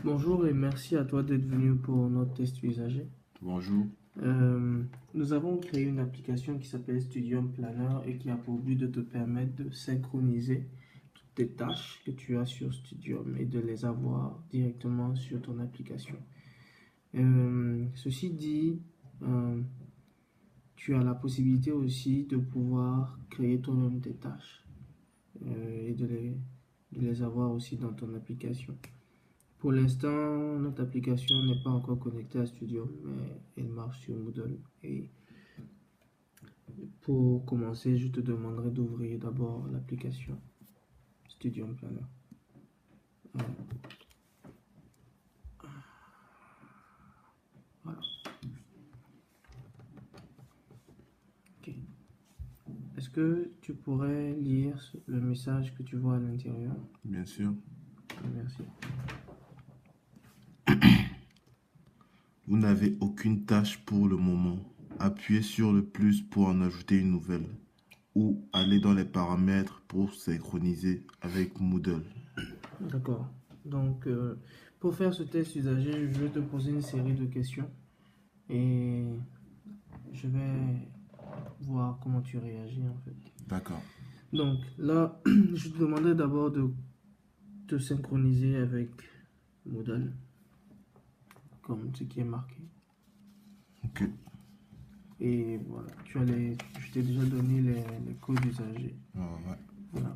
Bonjour et merci à toi d'être venu pour notre test usager. Bonjour. Nous avons créé une application qui s'appelle Studium Planner et qui a pour but de te permettre de synchroniser toutes tes tâches que tu as sur Studium et de les avoir directement sur ton application. Ceci dit, euh, tu as la possibilité aussi de pouvoir créer toi-même tes tâches et de les avoir aussi dans ton application. Pour l'instant, notre application n'est pas encore connectée à Studio, mais elle marche sur Moodle. Et pour commencer, je te demanderai d'ouvrir d'abord l'application Studio Planner. Voilà. Ok. Est-ce que tu pourrais lire le message que tu vois à l'intérieur? Bien sûr. Merci. Vous n'avez aucune tâche pour le moment. Appuyez sur le plus pour en ajouter une nouvelle. Ou allez dans les paramètres pour synchroniser avec Moodle. D'accord. Donc, pour faire ce test usager, je vais te poser une série de questions et je vais voir comment tu réagis en fait. D'accord. Donc là, je te demandais d'abord de te synchroniser avec Moodle, comme ce qui est marqué. Ok. Et voilà, je t'ai déjà donné les codes usagers. Ouais. Voilà.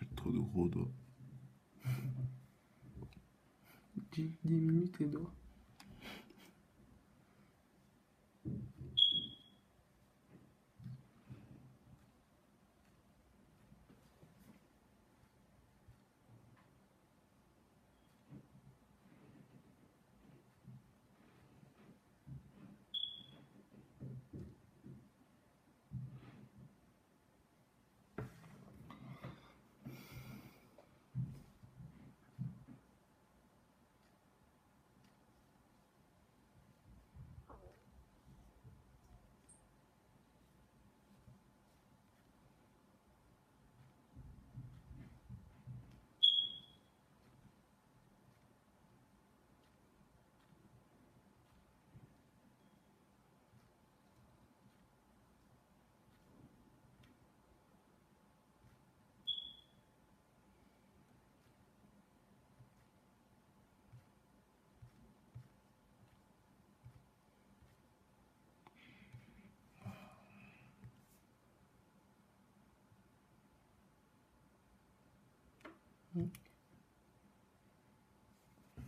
J'ai trop de gros doigts. Diminue tes doigts.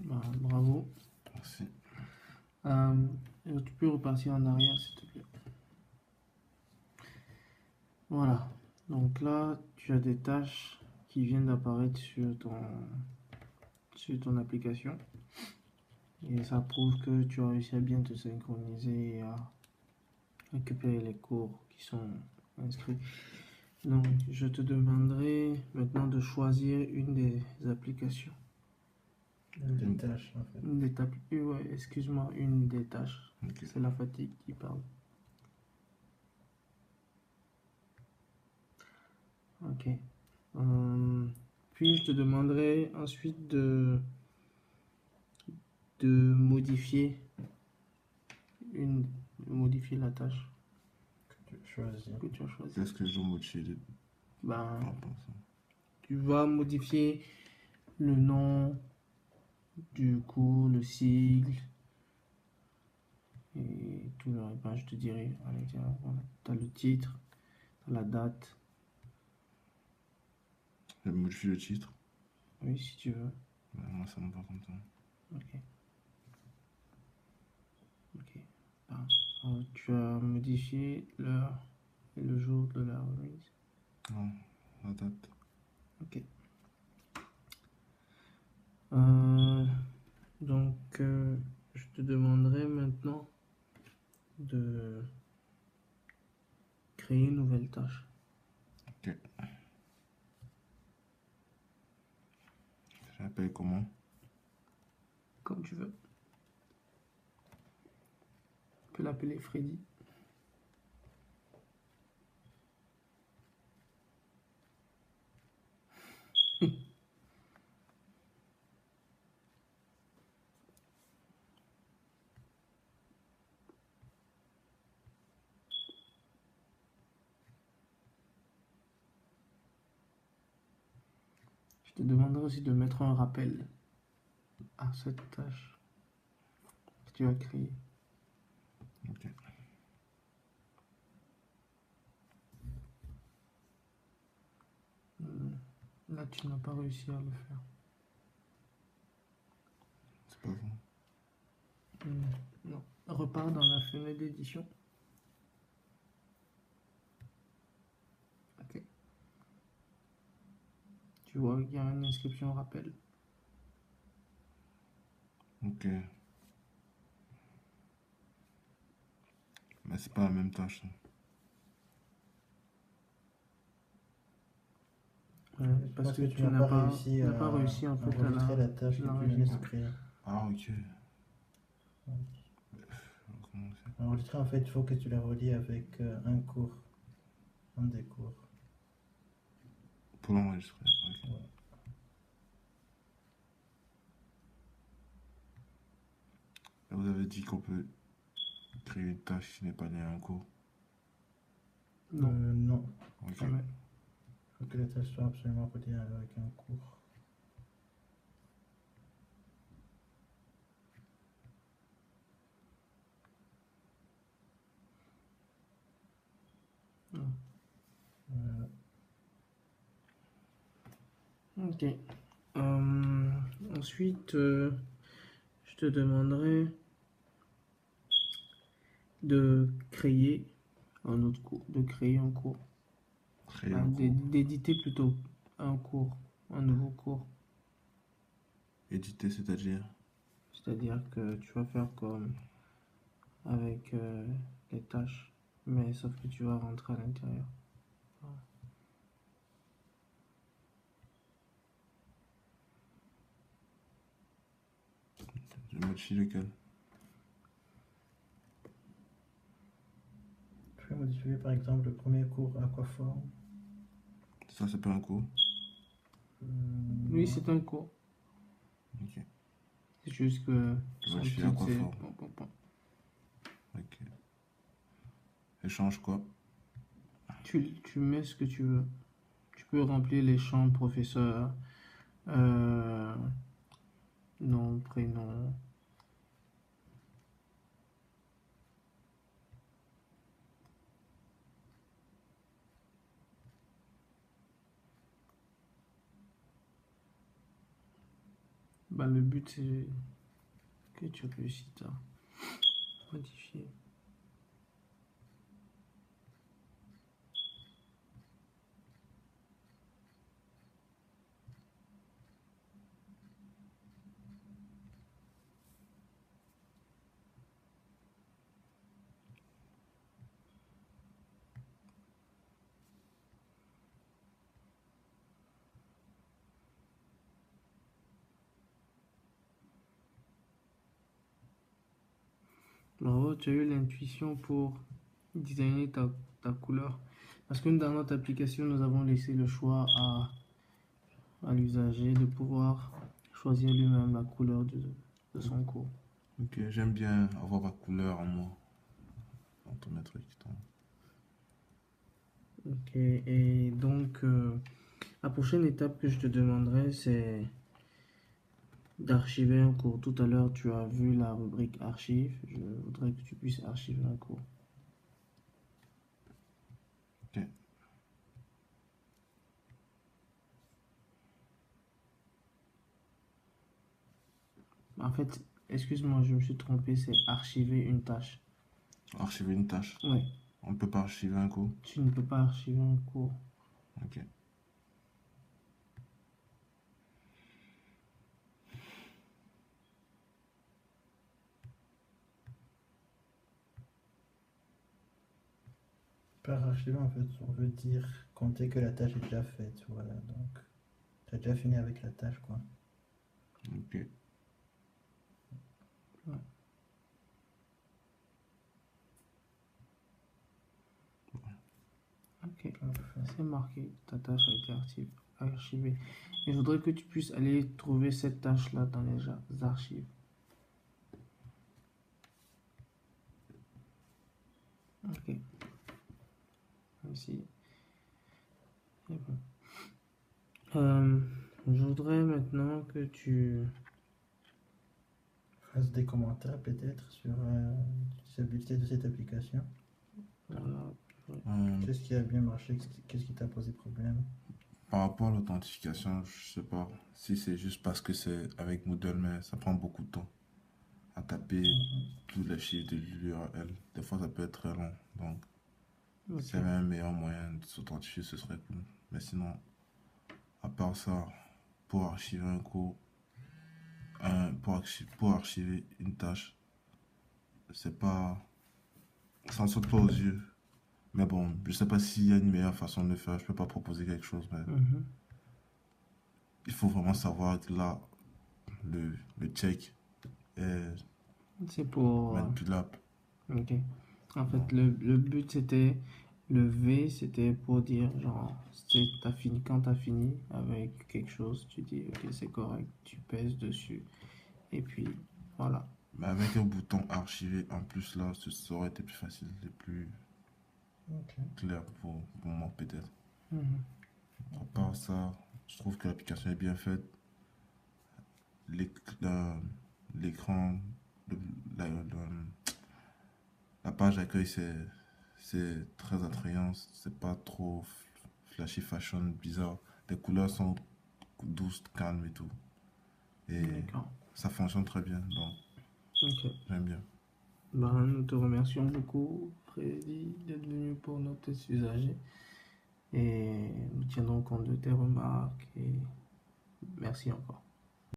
Bah, bravo. Merci. Tu peux repartir en arrière, s'il te plaît. Voilà. Donc là, tu as des tâches qui viennent d'apparaître sur ton application. Et ça prouve que tu as réussi à bien te synchroniser et à récupérer les cours qui sont inscrits. Donc, je te demanderai maintenant de choisir une des applications. Une des tâches, en fait. Ouais, excuse-moi, une des tâches. Ok. C'est la fatigue qui parle. Ok. Puis, je te demanderai ensuite de modifier la tâche Tu choisis. que tu as choisie. Qu'est-ce que je dois modifier Ben, par rapport à ça? tu vas modifier le nom du cours, le sigle et tout le reste. Ben, je te dirai à l'intérieur. Voilà. Tu as le titre, tu as la date. Je modifie le titre. Oui, si tu veux. Moi, ça me va comme ça. Ok. Ok. Ben, tu as modifié l'heure et le jour de la remise. Non, la date. Ok. l'appelle comment? comme tu veux. Tu peux l'appeler Freddy. Je te demanderai aussi de mettre un rappel à cette tâche que tu as créée. Ok. Là, tu n'as pas réussi à le faire. C'est pas vous. Non. Repars dans la fenêtre d'édition. Ok. Tu vois qu'il y a une inscription rappel. Ok. Mais c'est pas la même tâche. Parce que tu n'as n'as pas réussi n'as pas réussi en à fait à enregistrer la tâche que tu venais de l'enregistrer. créer. Ah, ok. Ouais. Comment c'est? Enregistrer, en fait, il faut que tu la relis avec un cours, un des cours. Pour l'enregistrer. Ok. Ouais. Là, vous avez dit qu'on peut créer une tâche qui n'est pas liée à un cours. Non, Non, Ok. jamais. il faut que la tâche soit absolument reliée avec un cours. Non. Euh, Ok. Ensuite, je te demanderai de créer un autre cours, de créer un cours, Créer un cours. d'éditer plutôt un cours, un nouveau cours. Éditer, c'est-à-dire? C'est-à-dire que tu vas faire comme avec les tâches, mais sauf que tu vas rentrer à l'intérieur. Je modifie lequel? Tu peux modifier par exemple le premier cours aquaforme. Ça, c'est pas un cours? Oui, Non. c'est un cours. Ok. C'est juste que Je son modifie titre, c'est... aquaforme. Ok. Échange quoi? Tu mets ce que tu veux. Tu peux remplir les champs professeur, nom, prénom. Bah, le but, c'est que tu réussis à modifier. Bravo, tu as eu l'intuition pour designer ta couleur. Parce que dans notre application, nous avons laissé le choix à l'usager de pouvoir choisir lui-même la couleur de son cours. Ok, j'aime bien avoir ma couleur en moi. Dans tous mes trucs. Ok, et donc la prochaine étape que je te demanderai, c'est d'archiver un cours. Tout à l'heure, tu as vu la rubrique archive. Je voudrais que tu puisses archiver un cours. Ok. En fait, excuse-moi, je me suis trompé, c'est archiver une tâche. Archiver une tâche. Oui, On ne peut pas archiver un cours. tu ne peux pas archiver un cours. Ok. Par archiver, en fait, on veut dire compter que la tâche est déjà faite. Voilà, donc tu as déjà fini avec la tâche, quoi. Ok. Ok, Parfait. c'est marqué. Ta tâche a été archivée. Et je voudrais que tu puisses aller trouver cette tâche-là dans les archives. Ok. Ici. C'est bon. Je voudrais maintenant que tu... Fasse des commentaires peut-être sur l'utilisabilité de cette application. Voilà. Qu'est-ce qui a bien marché? Qu'est-ce qui t'a posé problème? Par rapport à l'authentification, je sais pas si c'est juste parce que c'est avec Moodle, mais ça prend beaucoup de temps à taper tous les chiffres de l'URL. Des fois, ça peut être très long. Donc, Ok. s'il y avait un meilleur moyen de s'authentifier, ce serait cool. Mais sinon, à part ça, pour archiver un cours, pour archiver une tâche, c'est pas, ça ne saute pas aux yeux. Mais bon, je sais pas s'il y a une meilleure façon de le faire. Je peux pas proposer quelque chose, mais Mhm. il faut vraiment savoir que là, le check est C'est pour... manipulable. Ok. En Bon. fait, le but c'était... Le V, c'était pour dire, genre, t'as fini, quand t'as fini avec quelque chose, tu dis, ok, c'est correct, tu pèses dessus, et puis, voilà. Mais avec un bouton archivé en plus là, ça aurait été plus facile et plus Ok. clair pour moi peut-être. Mhm. À part ça, je trouve que l'application est bien faite. L'éc- la- L'écran, le- la page d'accueil, c'est très attrayant. C'est pas trop flashy fashion, bizarre. Les couleurs sont douces, calmes et tout. Et D'accord. ça fonctionne très bien, donc Ok. j'aime bien. Ben, nous te remercions beaucoup, Freddy, d'être venu pour nos tests usagers. Et nous tiendrons compte de tes remarques. Et merci encore.